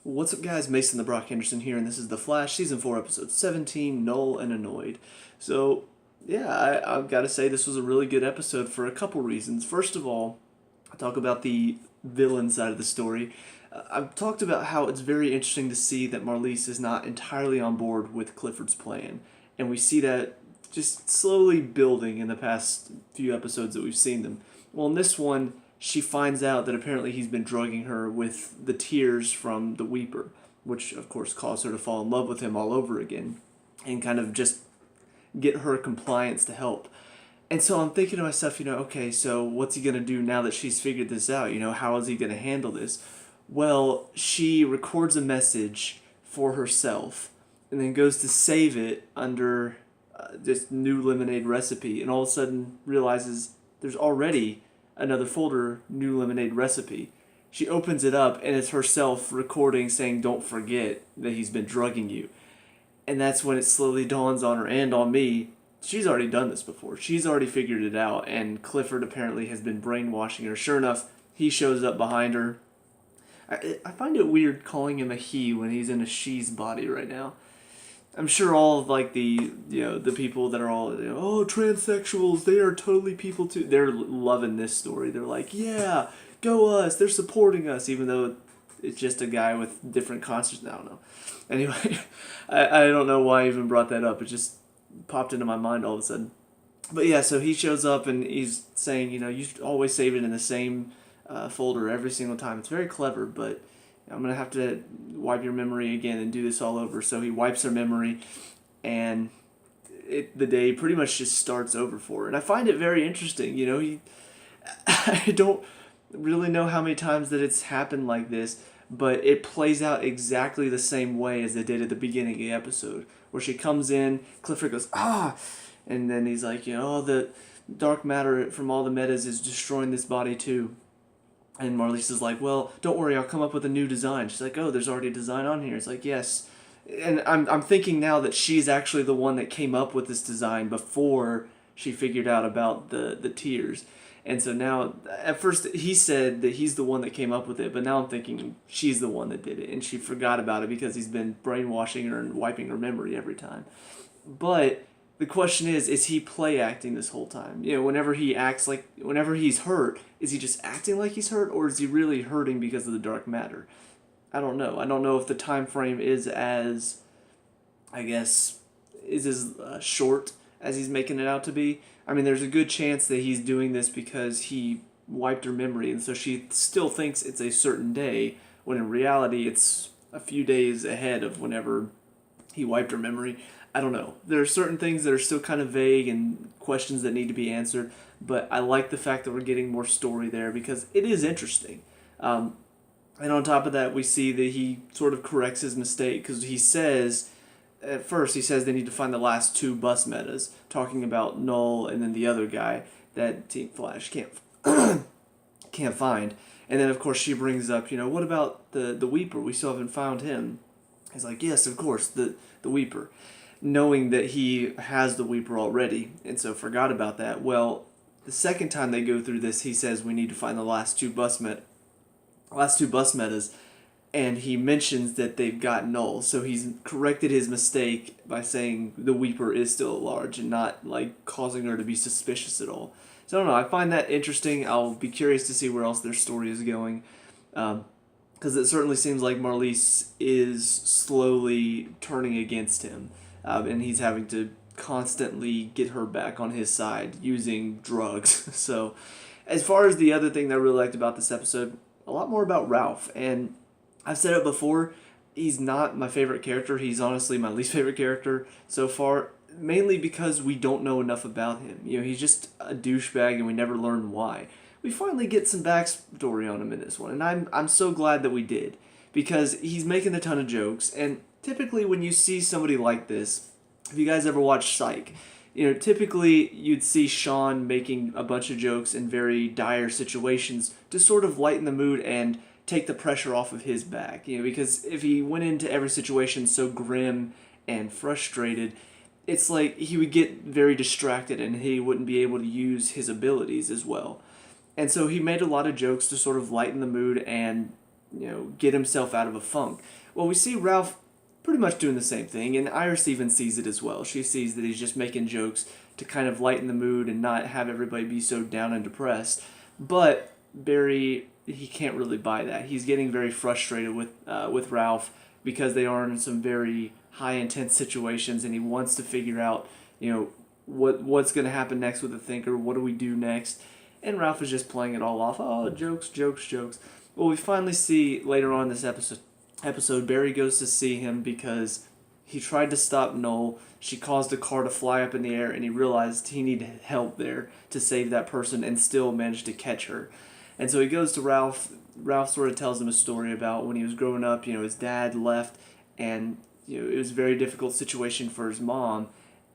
What's up, guys? Mason the Brock Henderson here, and this is The Flash, Season 4, Episode 17, Null and Annoyed. So, yeah, I've got to say this was a really good episode for a couple reasons. First of all, I'll talk about the villain side of the story. I've talked about how it's very interesting to see that Marlise is not entirely on board with Clifford's plan, and we see that just slowly building in the past few episodes that we've seen them. Well, in this one, she finds out that apparently he's been drugging her with the tears from the Weeper, which of course caused her to fall in love with him all over again and kind of just get her compliance to help. And so I'm thinking to myself, okay, so what's he going to do now that she's figured this out? How is he going to handle this? Well, she records a message for herself and then goes to save it under this new lemonade recipe, and all of a sudden realizes there's already another folder, new lemonade recipe. She opens it up and it's herself recording saying, "Don't forget that he's been drugging you." And that's when it slowly dawns on her and on me. She's already done this before. She's already figured it out, and Clifford apparently has been brainwashing her. Sure enough, he shows up behind her. I find it weird calling him a he when he's in a she's body right now. I'm sure all of like the people that are all oh, transsexuals, they are totally people too. They're loving this story. They're like, yeah, go us. They're supporting us, even though it's just a guy with different consciousness. I don't know. Anyway, I don't know why I even brought that up. It just popped into my mind all of a sudden. But yeah, so he shows up and he's saying, you should always save it in the same folder every single time. It's very clever, but I'm going to have to wipe your memory again and do this all over. So he wipes her memory, and the day pretty much just starts over for her. And I find it very interesting. I don't really know how many times that it's happened like this, but it plays out exactly the same way as it did at the beginning of the episode, where she comes in, Clifford goes, ah, and then he's like, the dark matter from all the metas is destroying this body too. And Marlise is like, well, don't worry, I'll come up with a new design. She's like, oh, there's already a design on here. It's like, yes. And I'm thinking now that she's actually the one that came up with this design before she figured out about the tears. And so now, at first he said that he's the one that came up with it, but now I'm thinking she's the one that did it, and she forgot about it because he's been brainwashing her and wiping her memory every time. But the question is he play acting this whole time? Whenever he acts like, whenever he's hurt, is he just acting like he's hurt, or is he really hurting because of the dark matter? I don't know. I don't know if the time frame is as, I guess, is as short as he's making it out to be. I mean, there's a good chance that he's doing this because he wiped her memory, and so she still thinks it's a certain day, when in reality it's a few days ahead of whenever he wiped her memory. I don't know. There are certain things that are still kind of vague and questions that need to be answered, but I like the fact that we're getting more story there because it is interesting. And on top of that, we see that he sort of corrects his mistake because he says, at first he says they need to find the last two bus metas, talking about Null and then the other guy that Team Flash can't find. And then of course she brings up, what about the Weeper? We still haven't found him. He's like, yes, of course, the Weeper, knowing that he has the Weeper already, and so forgot about that. Well, the second time they go through this, he says we need to find the last two bus metas, and he mentions that they've got Null, so he's corrected his mistake by saying the Weeper is still at large and not like causing her to be suspicious at all. So I don't know, I find that interesting. I'll be curious to see where else their story is going, because it certainly seems like Marlise is slowly turning against him. And he's having to constantly get her back on his side using drugs. So, as far as the other thing that I really liked about this episode, a lot more about Ralph. And I've said it before, he's not my favorite character. He's honestly my least favorite character so far, mainly because we don't know enough about him. He's just a douchebag and we never learn why. We finally get some backstory on him in this one, and I'm so glad that we did, because he's making a ton of jokes, and typically when you see somebody like this, if you guys ever watch Psych, typically you'd see Sean making a bunch of jokes in very dire situations to sort of lighten the mood and take the pressure off of his back, because if he went into every situation so grim and frustrated, it's like he would get very distracted and he wouldn't be able to use his abilities as well. And so he made a lot of jokes to sort of lighten the mood and get himself out of a funk. Well, we see Ralph pretty much doing the same thing, and Iris even sees it as well. She sees that he's just making jokes to kind of lighten the mood and not have everybody be so down and depressed. But Barry, he can't really buy that. He's getting very frustrated with Ralph because they are in some very high intense situations, and he wants to figure out, what's going to happen next with the Thinker. What do we do next? And Ralph is just playing it all off. Oh, jokes, jokes, jokes. Well, we finally see later on in this episode, Barry goes to see him because he tried to stop Null. She caused a car to fly up in the air, and he realized he needed help there to save that person and still managed to catch her. And so he goes to Ralph. Ralph sort of tells him a story about when he was growing up, his dad left, and it was a very difficult situation for his mom.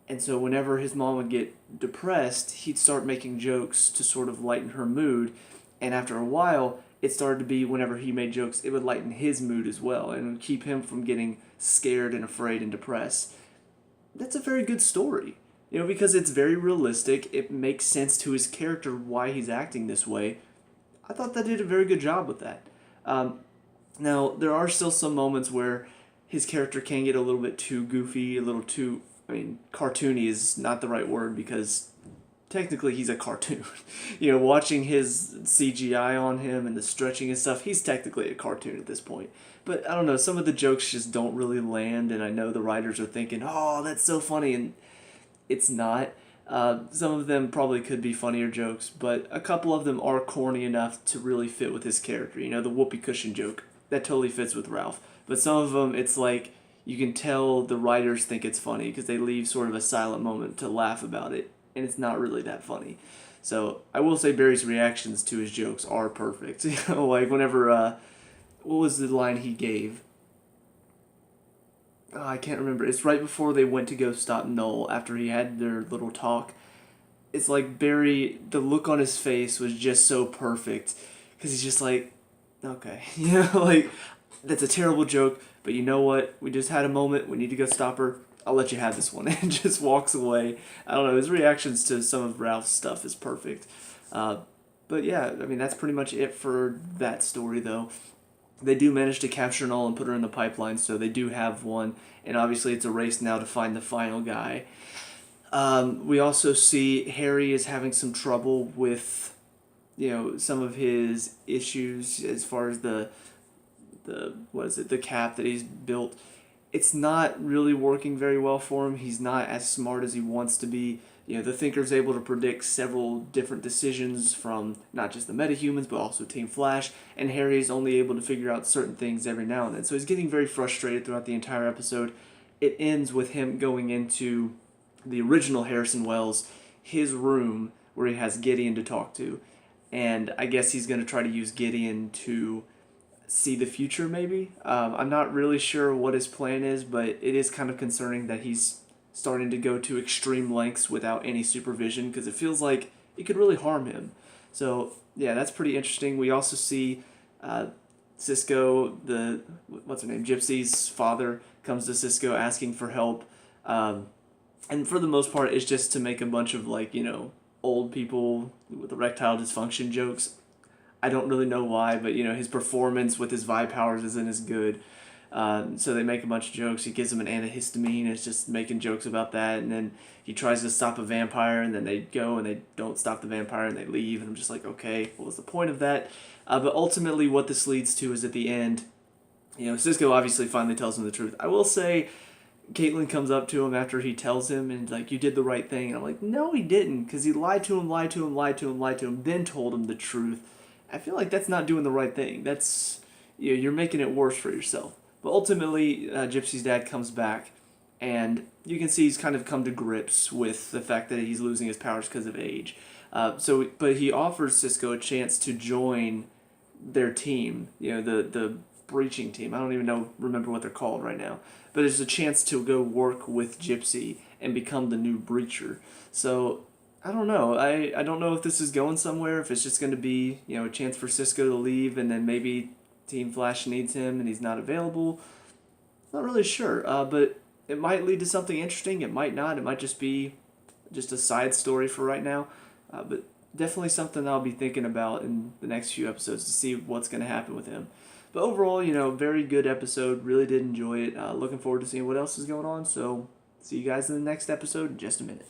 And so whenever his mom would get depressed, he'd start making jokes to sort of lighten her mood. And after a while, it started to be whenever he made jokes, it would lighten his mood as well and would keep him from getting scared and afraid and depressed. That's a very good story, because it's very realistic. It makes sense to his character why he's acting this way. I thought they did a very good job with that. Now, there are still some moments where his character can get a little bit too goofy, a little too, cartoony is not the right word because technically he's a cartoon. Watching his CGI on him and the stretching and stuff, he's technically a cartoon at this point. But I don't know, some of the jokes just don't really land, and I know the writers are thinking, oh, that's so funny, and it's not. Some of them probably could be funnier jokes, but a couple of them are corny enough to really fit with his character. The whoopee cushion joke, that totally fits with Ralph. But some of them, it's like, you can tell the writers think it's funny because they leave sort of a silent moment to laugh about it, and it's not really that funny. So I will say Barry's reactions to his jokes are perfect. Like whenever, what was the line he gave? Oh, I can't remember. It's right before they went to go stop Null after he had their little talk. It's like Barry, the look on his face was just so perfect because he's just like, okay, like that's a terrible joke, but you know what? We just had a moment. We need to go stop her. I'll let you have this one, and just walks away. I don't know. His reactions to some of Ralph's stuff is perfect. But yeah, that's pretty much it for that story, though. They do manage to capture Null and put her in the pipeline, so they do have one, and obviously it's a race now to find the final guy. We also see Harry is having some trouble with, some of his issues as far as the cap that he's built. It's not really working very well for him. He's not as smart as he wants to be. The Thinker's able to predict several different decisions from not just the metahumans, but also Team Flash, and Harry's only able to figure out certain things every now and then. So he's getting very frustrated throughout the entire episode. It ends with him going into the original Harrison Wells, his room, where he has Gideon to talk to. And I guess he's going to try to use Gideon to see the future, maybe. I'm not really sure what his plan is, but it is kind of concerning that he's starting to go to extreme lengths without any supervision because it feels like it could really harm him. So, yeah, that's pretty interesting. We also see Cisco, what's her name, Gypsy's father, comes to Cisco asking for help. And for the most part, it's just to make a bunch of, old people with erectile dysfunction jokes. I don't really know why, but, his performance with his vibe powers isn't as good. So they make a bunch of jokes. He gives him an antihistamine. It's just making jokes about that. And then he tries to stop a vampire, and then they go and they don't stop the vampire, and they leave. And I'm just like, okay, what was the point of that? But ultimately what this leads to is at the end, Cisco obviously finally tells him the truth. I will say Caitlin comes up to him after he tells him and you did the right thing. And I'm like, no, he didn't, because he lied to him, then told him the truth. I feel like that's not doing the right thing. That's, you're making it worse for yourself. But ultimately, Gypsy's dad comes back, and you can see he's kind of come to grips with the fact that he's losing his powers because of age. But he offers Cisco a chance to join their team, the breaching team. I don't even remember what they're called right now. But it's a chance to go work with Gypsy and become the new breacher. So I don't know. I don't know if this is going somewhere, if it's just going to be, a chance for Cisco to leave and then maybe Team Flash needs him and he's not available. Not really sure, but it might lead to something interesting. It might not. It might just be just a side story for right now. But definitely something I'll be thinking about in the next few episodes to see what's going to happen with him. But overall, very good episode. Really did enjoy it. Looking forward to seeing what else is going on. So, see you guys in the next episode in just a minute.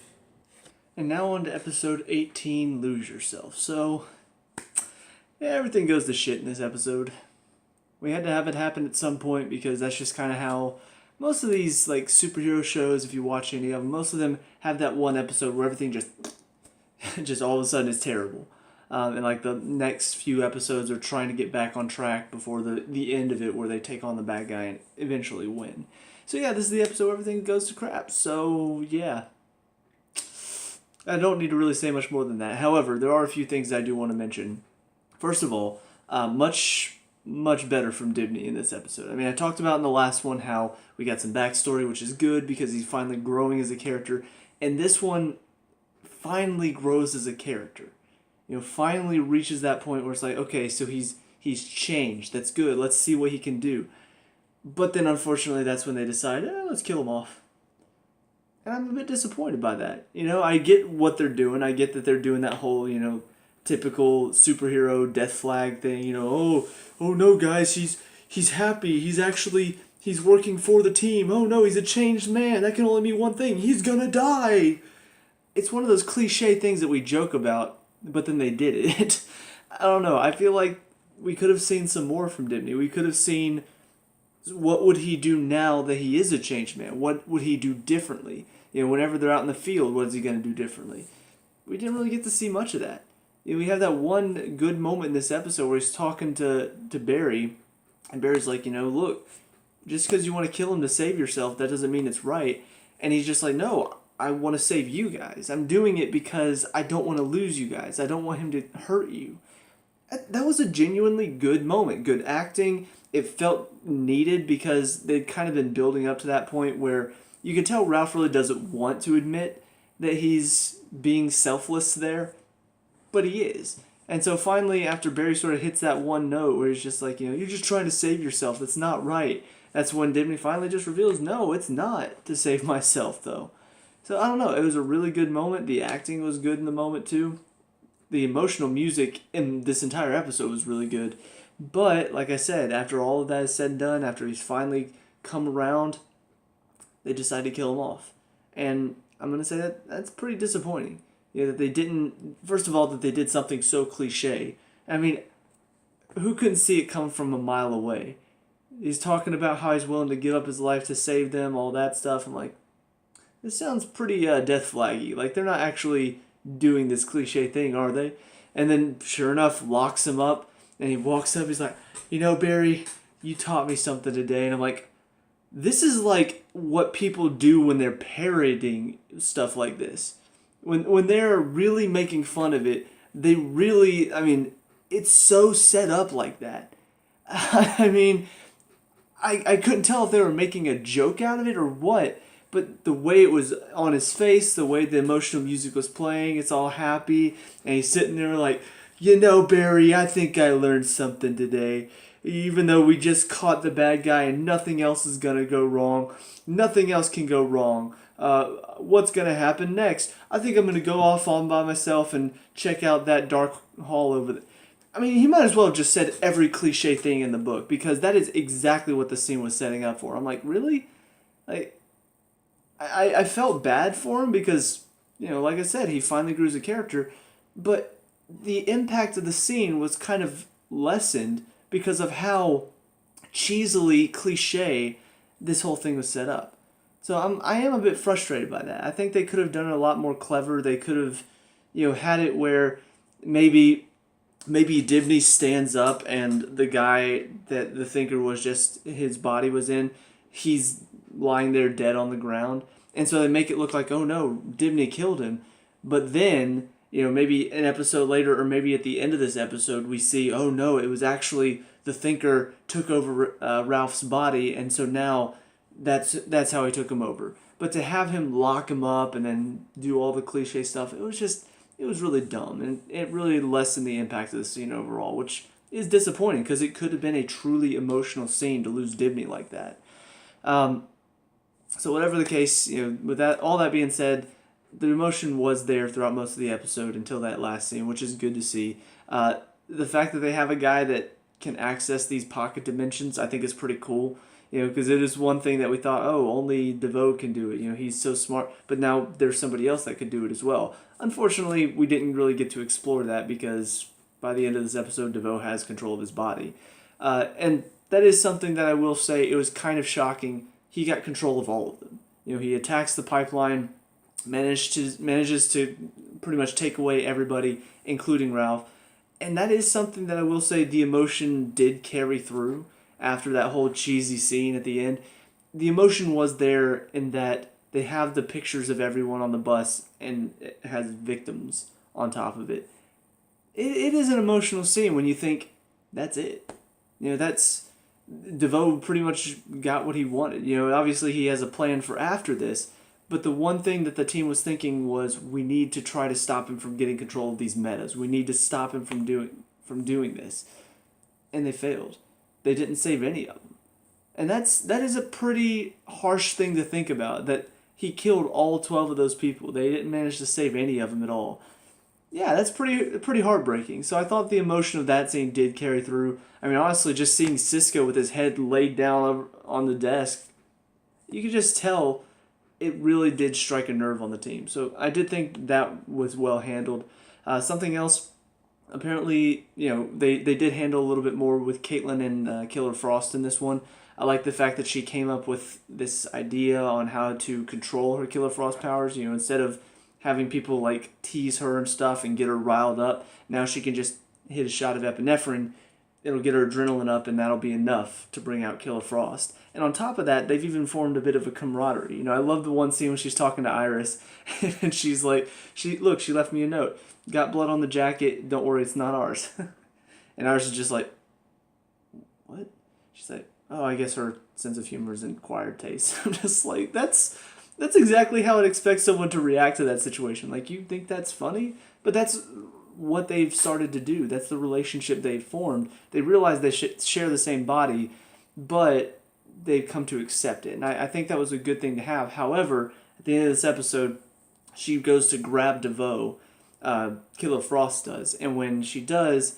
And now on to episode 18, Lose Yourself. So, yeah, everything goes to shit in this episode. We had to have it happen at some point because that's just kind of how most of these like superhero shows, if you watch any of them, most of them have that one episode where everything just all of a sudden is terrible. And like the next few episodes are trying to get back on track before the end of it where they take on the bad guy and eventually win. So yeah, this is the episode where everything goes to crap. So yeah. I don't need to really say much more than that. However, there are a few things I do want to mention. First of all, much better from Dibny in this episode. I mean, I talked about in the last one how we got some backstory, which is good because he's finally growing as a character. And this one finally grows as a character. Finally reaches that point where it's like, okay, so he's changed. That's good. Let's see what he can do. But then, unfortunately, that's when they decide, let's kill him off. And I'm a bit disappointed by that. I get what they're doing. I get that they're doing that whole, typical superhero death flag thing. Oh no, guys, he's happy. He's working for the team. Oh no, he's a changed man. That can only mean one thing. He's gonna die. It's one of those cliche things that we joke about, but then they did it. I don't know. I feel like we could have seen some more from Dibny. We could have seen what would he do now that he is a changed man? What would he do differently? Whenever they're out in the field, what is he going to do differently? We didn't really get to see much of that. We have that one good moment in this episode where he's talking to Barry, and Barry's like, look, just because you want to kill him to save yourself, that doesn't mean it's right. And he's just like, no, I want to save you guys. I'm doing it because I don't want to lose you guys. I don't want him to hurt you. That was a genuinely good moment. Good acting. It felt needed because they'd kind of been building up to that point where you could tell Ralph really doesn't want to admit that he's being selfless there, but he is. And so finally, after Barry sort of hits that one note where he's just like, you're just trying to save yourself. That's not right. That's when Dibny finally just reveals, no, it's not to save myself, though. So I don't know. It was a really good moment. The acting was good in the moment, too. The emotional music in this entire episode was really good. But, like I said, after all of that is said and done, after he's finally come around, they decide to kill him off. And I'm going to say that's pretty disappointing. That they didn't, first of all, that they did something so cliche. I mean, who couldn't see it come from a mile away? He's talking about how he's willing to give up his life to save them, all that stuff. I'm like, this sounds pretty death flaggy. Like, they're not actually doing this cliche thing, are they? And then, sure enough, locks him up. And he walks up, he's like, Barry, you taught me something today. And I'm like, this is like what people do when they're parodying stuff like this. When they're really making fun of it, they really, it's so set up like that. I couldn't tell if they were making a joke out of it or what, but the way it was on his face, the way the emotional music was playing, it's all happy, and he's sitting there like, Barry, I think I learned something today. Even though we just caught the bad guy and nothing else is going to go wrong. Nothing else can go wrong. What's going to happen next? I think I'm going to go off on by myself and check out that dark hall over there. He might as well have just said every cliche thing in the book because that is exactly what the scene was setting up for. I'm like, really? I felt bad for him because, like I said, he finally grew as a character. But the impact of the scene was kind of lessened because of how cheesily cliche this whole thing was set up. So I am a bit frustrated by that. I think they could have done it a lot more clever. They could have, had it where maybe Dibny stands up and the guy that the thinker was just, his body was in, he's lying there dead on the ground. And so they make it look like, oh no, Dibny killed him. But then, maybe an episode later or maybe at the end of this episode, we see, oh no, it was actually the thinker took over Ralph's body. And so now that's how he took him over. But to have him lock him up and then do all the cliche stuff, it was really dumb. And it really lessened the impact of the scene overall, which is disappointing because it could have been a truly emotional scene to lose Dibny like that. So whatever the case, with that, all that being said, the emotion was there throughout most of the episode until that last scene, which is good to see. The fact that they have a guy that can access these pocket dimensions, I think is pretty cool. Because it is one thing that we thought, oh, only DeVoe can do it. He's so smart. But now there's somebody else that could do it as well. Unfortunately, we didn't really get to explore that because by the end of this episode, DeVoe has control of his body. And that is something that I will say, it was kind of shocking. He got control of all of them. He attacks the pipeline, manages to pretty much take away everybody, including Ralph. And that is something that I will say the emotion did carry through after that whole cheesy scene at the end. The emotion was there in that they have the pictures of everyone on the bus and it has victims on top of it. It is an emotional scene when you think, that's it. That's... DeVoe pretty much got what he wanted. Obviously he has a plan for after this, but the one thing that the team was thinking was, we need to try to stop him from getting control of these metas. We need to stop him from doing this. And they failed. They didn't save any of them. And that is a pretty harsh thing to think about, that he killed all 12 of those people. They didn't manage to save any of them at all. Yeah, that's pretty heartbreaking. So I thought the emotion of that scene did carry through. I mean, honestly, just seeing Cisco with his head laid down on the desk, you could just tell it really did strike a nerve on the team. So I did think that was well handled. Something else, apparently, they did handle a little bit more with Caitlin and Killer Frost in this one. I like the fact that she came up with this idea on how to control her Killer Frost powers. Instead of having people like tease her and stuff and get her riled up, now she can just hit a shot of epinephrine. It'll get her adrenaline up, and that'll be enough to bring out Killer Frost. And on top of that, they've even formed a bit of a camaraderie. I love the one scene when she's talking to Iris, and she's like, she left me a note. Got blood on the jacket, don't worry, it's not ours. And Iris is just like, what? She's like, oh, I guess her sense of humor is an acquired taste. I'm just like, that's exactly how I'd expect someone to react to that situation. Like, you think that's funny? But that's what they've started to do. That's the relationship they've formed. They realize they share the same body, but they've come to accept it. And I think that was a good thing to have. However, at the end of this episode, she goes to grab DeVoe. Killer Frost does. And when she does,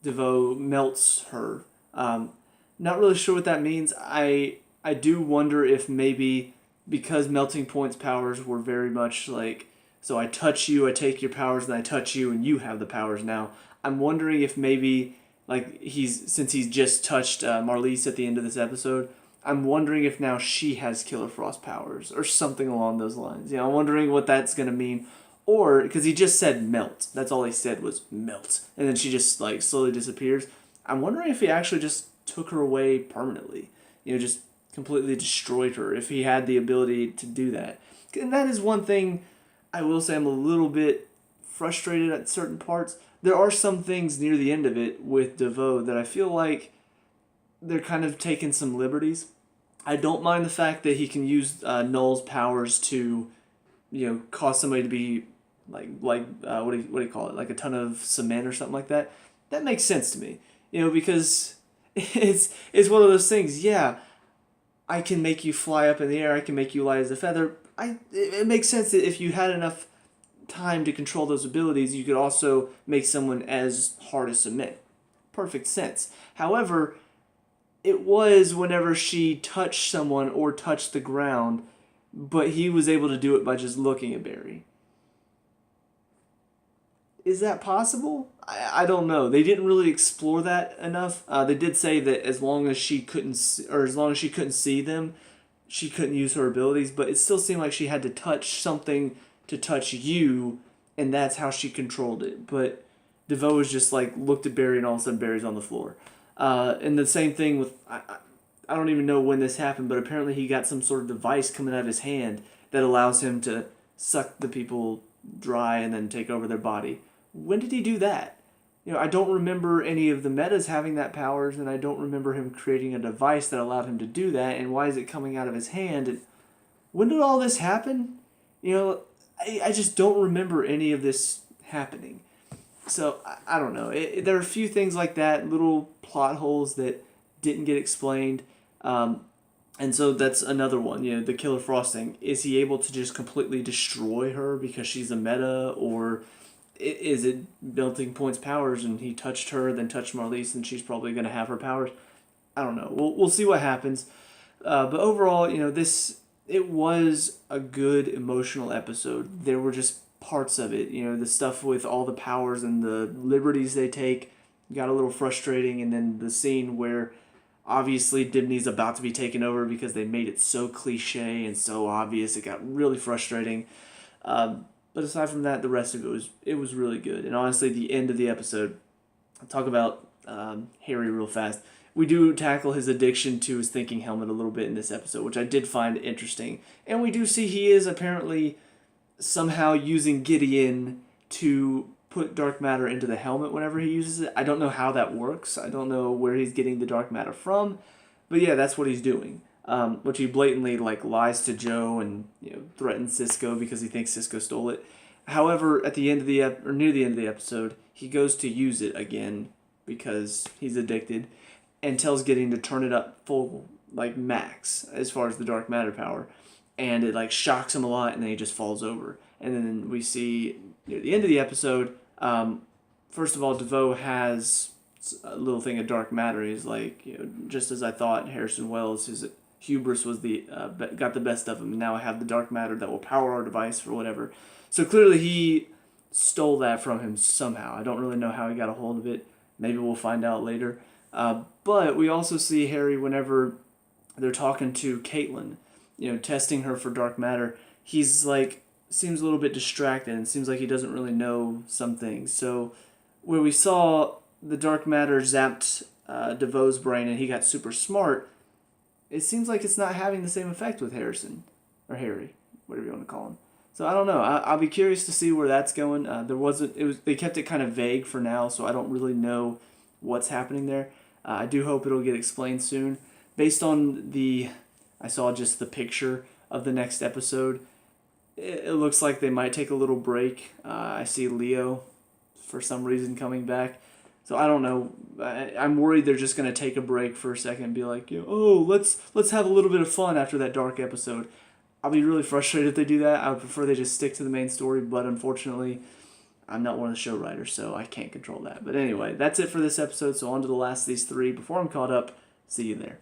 DeVoe melts her. Not really sure what that means. I do wonder if maybe because Melting Point's powers were very much like, so I touch you, I take your powers, and I touch you, and you have the powers now. I'm wondering if maybe, like, since he's just touched Marlize at the end of this episode, I'm wondering if now she has Killer Frost powers, or something along those lines. I'm wondering what that's going to mean. Or, because he just said melt. That's all he said was melt. And then she just, like, slowly disappears. I'm wondering if he actually just took her away permanently. Just completely destroyed her, if he had the ability to do that. And that is one thing I will say I'm a little bit frustrated at certain parts. There are some things near the end of it with DeVoe that I feel like they're kind of taking some liberties. I don't mind the fact that he can use Null's powers to, cause somebody to be what do you call it? Like a ton of cement or something like that. That makes sense to me, because it's one of those things. Yeah, I can make you fly up in the air. I can make you light as a feather. It makes sense that if you had enough time to control those abilities, you could also make someone as hard as cement. Perfect sense. However, it was whenever she touched someone or touched the ground, but he was able to do it by just looking at Barry. Is that possible? I don't know. They didn't really explore that enough. They did say that as long as she couldn't see them, she couldn't use her abilities, but it still seemed like she had to touch something to touch you, and that's how she controlled it. But DeVoe was just like, looked at Barry, and all of a sudden Barry's on the floor. And the same thing with, I don't even know when this happened, but apparently he got some sort of device coming out of his hand that allows him to suck the people dry and then take over their body. When did he do that? I don't remember any of the metas having that powers, and I don't remember him creating a device that allowed him to do that, and why is it coming out of his hand? And when did all this happen? I just don't remember any of this happening. So, I don't know. There are a few things like that, little plot holes that didn't get explained. And so that's another one, the Killer Frost thing. Is he able to just completely destroy her because she's a meta, or is it melting point's powers and he touched her, then touched Marliese, and she's probably going to have her powers? I don't know. We'll see what happens. But overall, it was a good emotional episode. There were just parts of it, the stuff with all the powers and the liberties they take got a little frustrating, and then the scene where obviously Dibney's about to be taken over because they made it so cliche and so obvious, it got really frustrating. But aside from that, the rest of it was really good. And honestly, the end of the episode, I'll talk about Harry real fast. We do tackle his addiction to his thinking helmet a little bit in this episode, which I did find interesting. And we do see he is apparently somehow using Gideon to put dark matter into the helmet whenever he uses it. I don't know how that works. I don't know where he's getting the dark matter from. But yeah, that's what he's doing. Which he blatantly lies to Joe and threatens Cisco because he thinks Cisco stole it. However, at the end of near the end of the episode, he goes to use it again because he's addicted, and tells Gideon to turn it up full max as far as the dark matter power, and it shocks him a lot, and then he just falls over. And then we see near the end of the episode, first of all, DeVoe has a little thing of dark matter. He's just as I thought, Harrison Wells, his hubris was got the best of him, and now I have the dark matter that will power our device for whatever. So clearly he stole that from him somehow. I don't really know how he got a hold of it. Maybe we'll find out later. But we also see Harry whenever they're talking to Caitlin, testing her for dark matter. He's seems a little bit distracted, and seems like he doesn't really know some things. So where we saw the dark matter zapped DeVoe's brain and he got super smart, it seems like it's not having the same effect with Harrison, or Harry, whatever you want to call him. So I don't know. I'll be curious to see where that's going. They kept it kind of vague for now, so I don't really know what's happening there. I do hope it'll get explained soon. Based on I saw just the picture of the next episode, it looks like they might take a little break. I see Leo, for some reason, coming back. So I don't know. I'm worried they're just going to take a break for a second and be like, let's have a little bit of fun after that dark episode. I'll be really frustrated if they do that. I would prefer they just stick to the main story, but unfortunately, I'm not one of the show writers, so I can't control that. But anyway, that's it for this episode, so on to the last of these three. Before I'm caught up, see you there.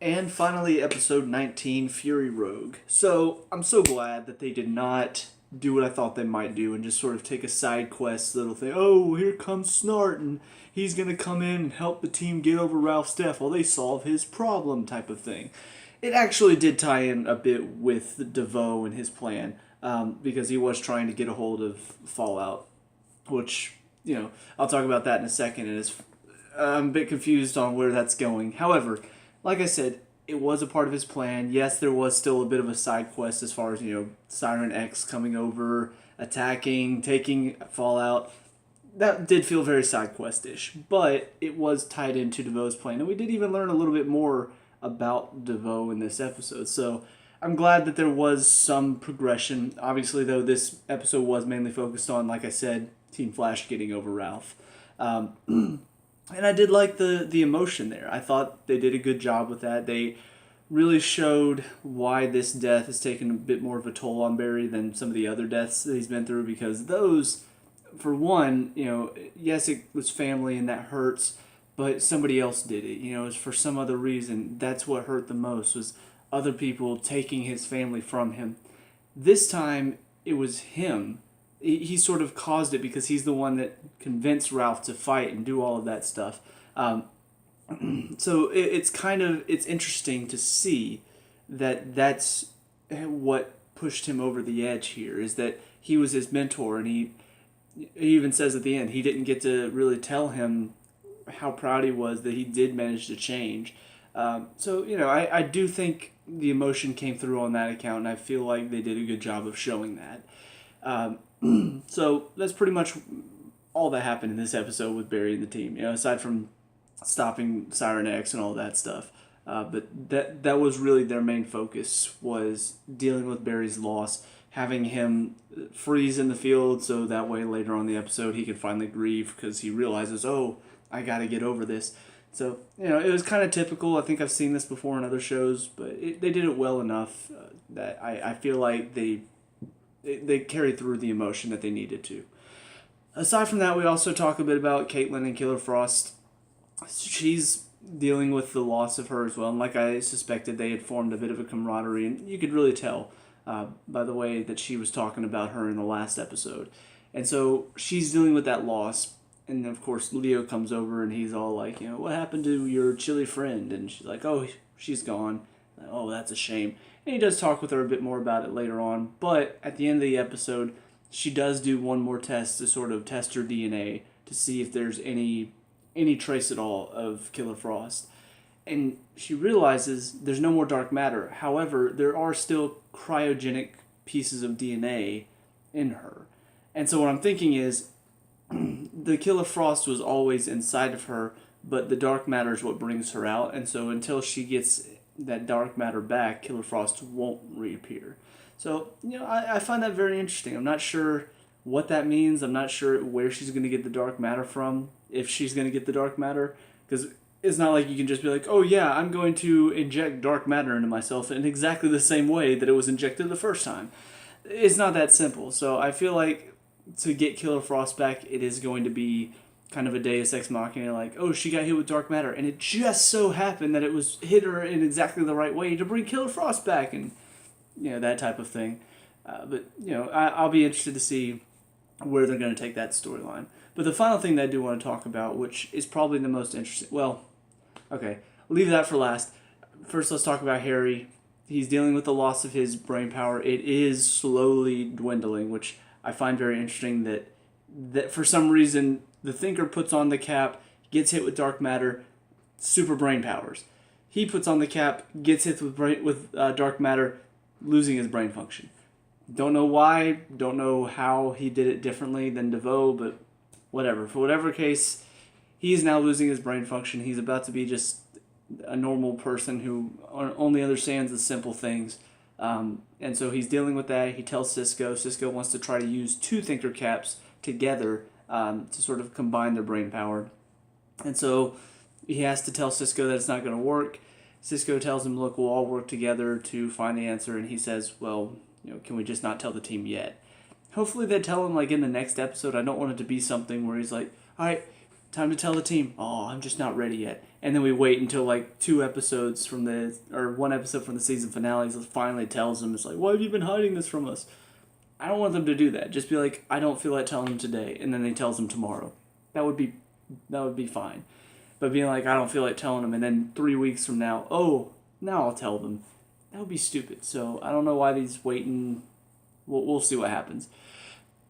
And finally, episode 19, Fury Rogue. So, I'm so glad that they did not do what I thought they might do and just sort of take a side quest little thing. Oh, here comes Snart, and he's going to come in and help the team get over Ralph's death while they solve his problem type of thing. It actually did tie in a bit with DeVoe and his plan, because he was trying to get a hold of Fallout, which, I'll talk about that in a second, and I'm a bit confused on where that's going. However, like I said, it was a part of his plan. Yes, there was still a bit of a side quest as far as, Siren X coming over, attacking, taking Fallout. That did feel very side quest-ish, but it was tied into DeVoe's plan, and we did even learn a little bit more about DeVoe in this episode. So I'm glad that there was some progression. Obviously, though, this episode was mainly focused on, like I said, Team Flash getting over Ralph. And I did like the emotion there. I thought they did a good job with that. They really showed why this death has taken a bit more of a toll on Barry than some of the other deaths that he's been through, because those, for one, yes, it was family and that hurts, but somebody else did it. It was for some other reason. That's what hurt the most, was other people taking his family from him. This time, it was him. He sort of caused it because he's the one that convinced Ralph to fight and do all of that stuff. So it's interesting to see that that's what pushed him over the edge here, is that he was his mentor, and he even says at the end he didn't get to really tell him how proud he was that he did manage to change. So I do think the emotion came through on that account, and I feel like they did a good job of showing that. So that's pretty much all that happened in this episode with Barry and the team, aside from stopping Siren X and all that stuff. But that was really their main focus, was dealing with Barry's loss, having him freeze in the field so that way later on in the episode he could finally grieve because he realizes, oh, I got to get over this. So, it was kind of typical. I think I've seen this before in other shows, but they did it well enough that I feel like they carried through the emotion that they needed to. Aside from that, we also talk a bit about Caitlin and Killer Frost. She's dealing with the loss of her as well, and like I suspected, they had formed a bit of a camaraderie, and you could really tell by the way that she was talking about her in the last episode. And so she's dealing with that loss, and of course Leo comes over and he's all like, what happened to your chilly friend? And she's like, oh, she's gone. Oh, that's a shame. And he does talk with her a bit more about it later on, but at the end of the episode, she does do one more test to sort of test her DNA to see if there's any trace at all of Killer Frost. And she realizes there's no more dark matter. However, there are still cryogenic pieces of DNA in her. And so what I'm thinking is the Killer Frost was always inside of her, but the dark matter is what brings her out. And so until she gets that dark matter back, Killer Frost won't reappear. So, I find that very interesting. I'm not sure what that means. I'm not sure where she's going to get the dark matter from, if she's going to get the dark matter, because it's not like you can just be like, oh yeah, I'm going to inject dark matter into myself in exactly the same way that it was injected the first time. It's not that simple. So I feel like to get Killer Frost back, it is going to be kind of a Deus Ex Machina, like, oh, she got hit with dark matter, and it just so happened that it was hit her in exactly the right way to bring Killer Frost back, and that type of thing. But I'll be interested to see where they're going to take that storyline. But the final thing that I do want to talk about, which is probably the most interesting, well, okay, leave that for last. First, let's talk about Harry. He's dealing with the loss of his brain power. It is slowly dwindling, which I find very interesting that for some reason the Thinker puts on the cap, gets hit with dark matter, super brain powers. He puts on the cap, gets hit with dark matter, losing his brain function. Don't know why, don't know how he did it differently than DeVoe, but whatever. For whatever case, he is now losing his brain function. He's about to be just a normal person who only understands the simple things. And so he's dealing with that. He tells Cisco. Cisco wants to try to use two Thinker caps together to sort of combine their brain power. And so he has to tell Cisco that it's not going to work. Cisco tells him, look, we'll all work together to find the answer. And he says, well, can we just not tell the team yet? Hopefully they tell him like in the next episode. I don't want it to be something where he's like, all right, time to tell the team. Oh, I'm just not ready yet. And then we wait until like one episode from the season finale. He finally tells them, it's like, why have you been hiding this from us? I don't want them to do that. Just be like, I don't feel like telling them today. And then they tells them tomorrow. That would be fine. But being like, I don't feel like telling them, and then 3 weeks from now, oh, now I'll tell them. That would be stupid. So I don't know why he's waiting. We'll see what happens.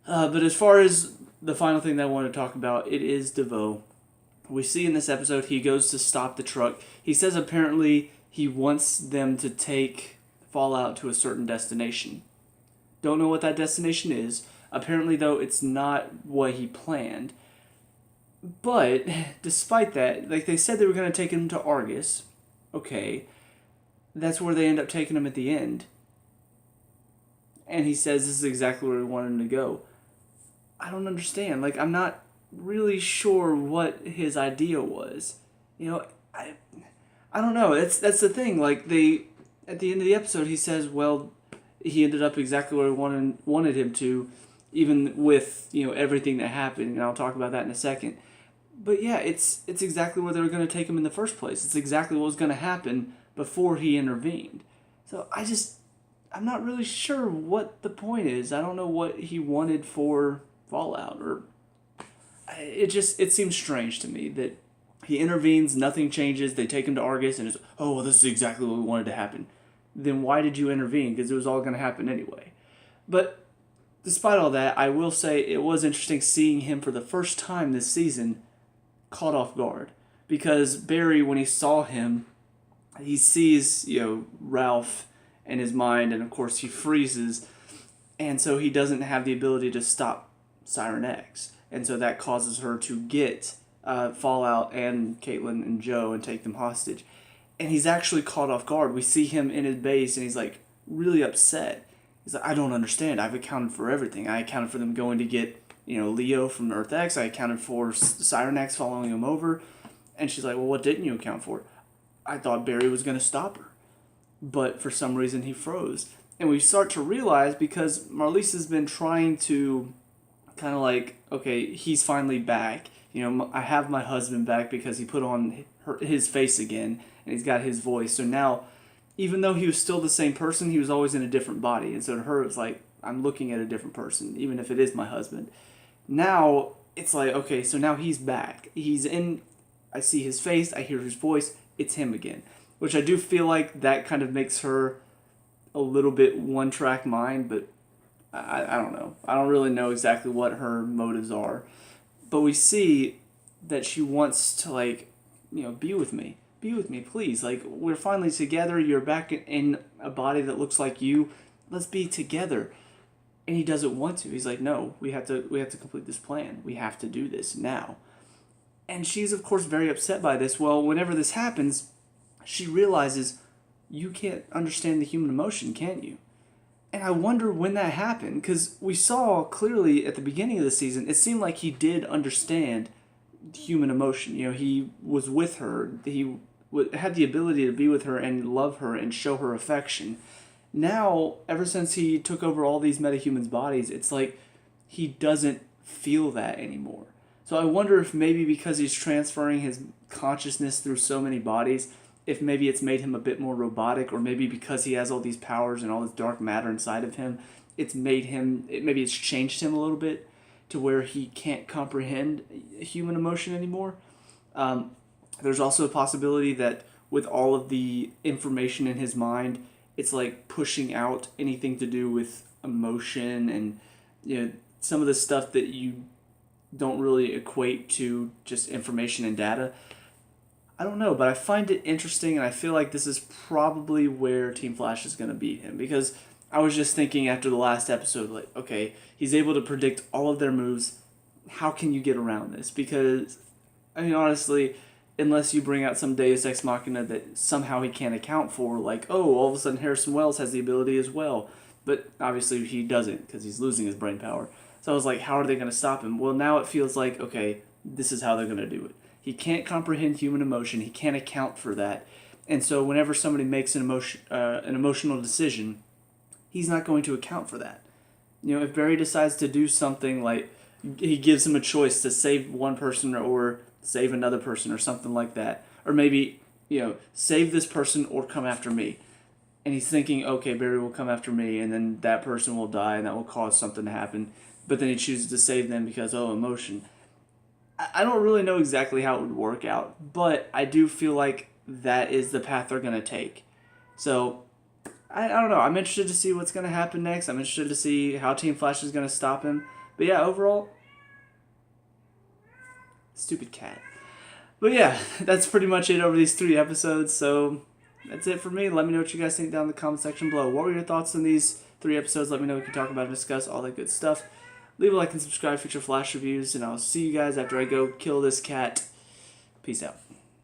But as far as the final thing that I want to talk about, it is DeVoe. We see in this episode he goes to stop the truck. He says apparently he wants them to take Fallout to a certain destination. Don't know what that destination is. Apparently, though, it's not what he planned. But despite that, like they said they were going to take him to Argus. Okay. That's where they end up taking him at the end. And he says this is exactly where we want him to go. I don't understand. Like, I'm not really sure what his idea was. I don't know. That's the thing. Like, at the end of the episode, he says, well, he ended up exactly where we wanted him to, even with, everything that happened. And I'll talk about that in a second. But yeah, it's exactly where they were going to take him in the first place. It's exactly what was going to happen before he intervened. So I'm not really sure what the point is. I don't know what he wanted for Fallout, or it seems strange to me that he intervenes, nothing changes, they take him to Argus, and it's, oh, well, this is exactly what we wanted to happen. Then why did you intervene? Because it was all going to happen anyway. But despite all that, I will say it was interesting seeing him for the first time this season caught off guard. Because Barry, when he saw him, he sees, Ralph in his mind, and of course he freezes, and so he doesn't have the ability to stop Siren X. And so that causes her to get Fallout and Caitlin and Joe and take them hostage. And he's actually caught off guard. We see him in his base, and he's like really upset. He's like, I don't understand. I've accounted for everything. I accounted for them going to get, Leo from Earth X. I accounted for Siren X following him over. And she's like, well, what didn't you account for? I thought Barry was going to stop her. But for some reason, he froze. And we start to realize, because Marlisa's been trying to kind of like, okay, he's finally back. I have my husband back because he put on his face again, and he's got his voice. So now, even though he was still the same person, he was always in a different body. And so to her, it's like, I'm looking at a different person, even if it is my husband. Now, it's like, okay, so now he's back. I see his face, I hear his voice, it's him again. Which I do feel like that kind of makes her a little bit one-track mind, but I don't know. I don't really know exactly what her motives are. But we see that she wants to, like, be with me. Be with me, please. Like, we're finally together. You're back in a body that looks like you. Let's be together. And he doesn't want to. He's like, no, we have to complete this plan. We have to do this now. And she's, of course, very upset by this. Well, whenever this happens, she realizes you can't understand the human emotion, can you? And I wonder when that happened, because we saw clearly at the beginning of the season, it seemed like he did understand human emotion. He was with her. He had the ability to be with her and love her and show her affection. Now, ever since he took over all these metahumans' bodies, it's like he doesn't feel that anymore. So I wonder if maybe because he's transferring his consciousness through so many bodies, if maybe it's made him a bit more robotic, or maybe because he has all these powers and all this dark matter inside of him, maybe it's changed him a little bit to where he can't comprehend human emotion anymore. There's also a possibility that with all of the information in his mind, it's like pushing out anything to do with emotion and some of the stuff that you don't really equate to just information and data. I don't know, but I find it interesting, and I feel like this is probably where Team Flash is going to beat him, because I was just thinking after the last episode, like, okay, he's able to predict all of their moves. How can you get around this? Because, honestly, unless you bring out some Deus Ex Machina that somehow he can't account for, like, oh, all of a sudden Harrison Wells has the ability as well. But obviously he doesn't, because he's losing his brain power. So I was like, how are they going to stop him? Well, now it feels like, okay, this is how they're going to do it. He can't comprehend human emotion. He can't account for that. And so whenever somebody makes an emotional decision, he's not going to account for that. If Barry decides to do something like he gives him a choice to save one person or save another person or something like that, or maybe, save this person or come after me. And he's thinking, okay, Barry will come after me, and then that person will die, and that will cause something to happen. But then he chooses to save them because, emotion. I don't really know exactly how it would work out, but I do feel like that is the path they're going to take. So, I don't know. I'm interested to see what's going to happen next. I'm interested to see how Team Flash is going to stop him. But yeah, overall, stupid cat. But yeah, that's pretty much it over these 3 episodes. So, that's it for me. Let me know what you guys think down in the comment section below. What were your thoughts on these 3 episodes? Let me know. We can talk about and discuss all that good stuff. Leave a like and subscribe for future Flash reviews, and I'll see you guys after I go kill this cat. Peace out.